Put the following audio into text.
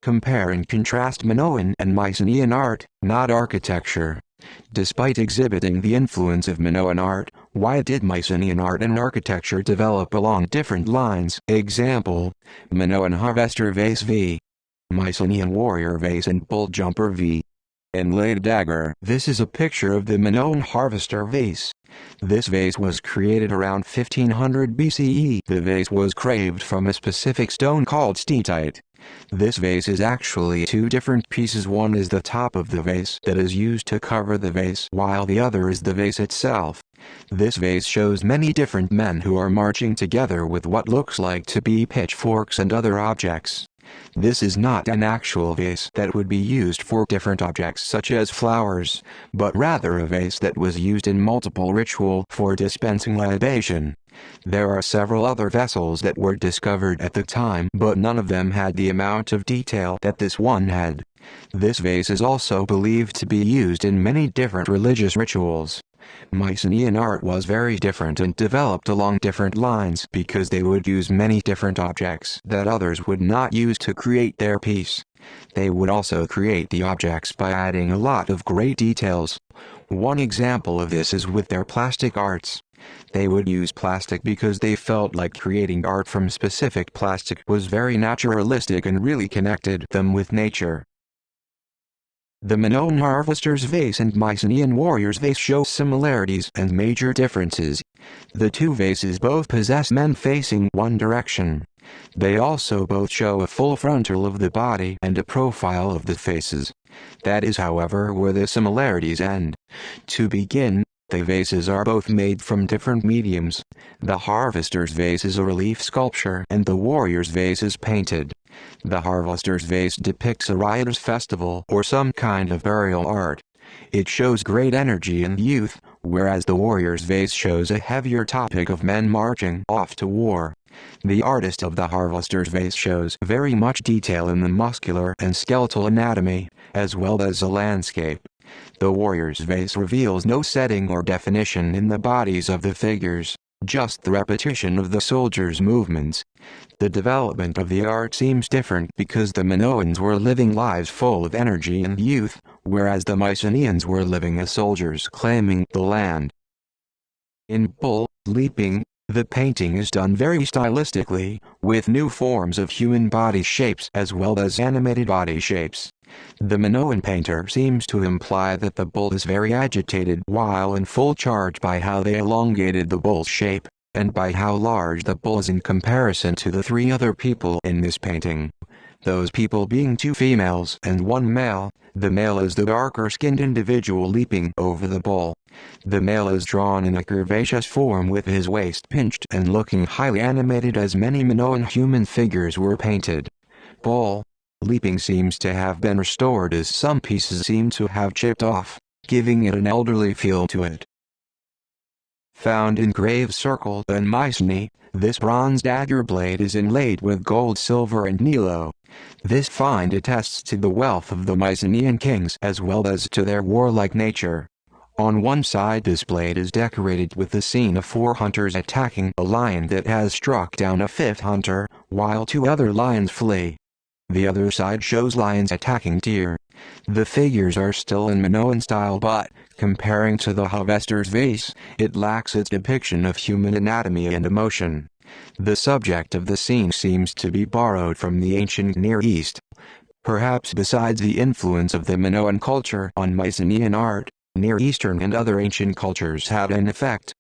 Compare and contrast Minoan and Mycenaean art, not architecture. Despite exhibiting the influence of Minoan art, why did Mycenaean art and architecture develop along different lines? Example: Minoan harvester vase v. Mycenaean warrior vase and bull jumper v. Inlaid dagger. This is a picture of the Minoan harvester vase. This vase was created around 1500 BCE. The vase was carved from a specific stone called steatite. This vase is actually two different pieces. One is the top of the vase that is used to cover the vase, while the other is the vase itself. This vase shows many different men who are marching together with what looks like to be pitchforks and other objects. This is not an actual vase that would be used for different objects such as flowers, but rather a vase that was used in multiple ritual for dispensing libation. There are several other vessels that were discovered at the time, but none of them had the amount of detail that this one had. This vase is also believed to be used in many different religious rituals. Mycenaean art was very different and developed along different lines because they would use many different objects that others would not use to create their piece. They would also create the objects by adding a lot of great details. One example of this is with their plastic arts. They would use plastic because they felt like creating art from specific plastic was very naturalistic and really connected them with nature. The Minoan harvester's vase and Mycenaean warrior's vase show similarities and major differences. The two vases both possess men facing one direction. They also both show a full frontal of the body and a profile of the faces. That is, however, where the similarities end. To begin, the vases are both made from different mediums. The harvester's vase is a relief sculpture and the warrior's vase is painted. The harvester's vase depicts a riotous festival or some kind of burial art. It shows great energy and youth, whereas the warrior's vase shows a heavier topic of men marching off to war. The artist of the harvester's vase shows very much detail in the muscular and skeletal anatomy, as well as a landscape. The warrior's vase reveals no setting or definition in the bodies of the figures, just the repetition of the soldiers' movements. The development of the art seems different because the Minoans were living lives full of energy and youth, whereas the Mycenaeans were living as soldiers claiming the land. In bull leaping, the painting is done very stylistically, with new forms of human body shapes as well as animated body shapes. The Minoan painter seems to imply that the bull is very agitated while in full charge by how they elongated the bull's shape, and by how large the bull is in comparison to the three other people in this painting. Those people being two females and one male. The male is the darker-skinned individual leaping over the bull. The male is drawn in a curvaceous form with his waist pinched and looking highly animated, as many Minoan human figures were painted. Bull leaping seems to have been restored, as some pieces seem to have chipped off, giving it an elderly feel to it. Found in Grave Circle in Mycenae, this bronze dagger blade is inlaid with gold, silver and Nilo. This find attests to the wealth of the Mycenaean kings as well as to their warlike nature. On one side this blade is decorated with the scene of 4 hunters attacking a lion that has struck down a 5th hunter, while 2 other lions flee. The other side shows lions attacking deer. The figures are still in Minoan style, but, comparing to the harvester's vase, it lacks its depiction of human anatomy and emotion. The subject of the scene seems to be borrowed from the ancient Near East. Perhaps besides the influence of the Minoan culture on Mycenaean art, Near Eastern and other ancient cultures had an effect.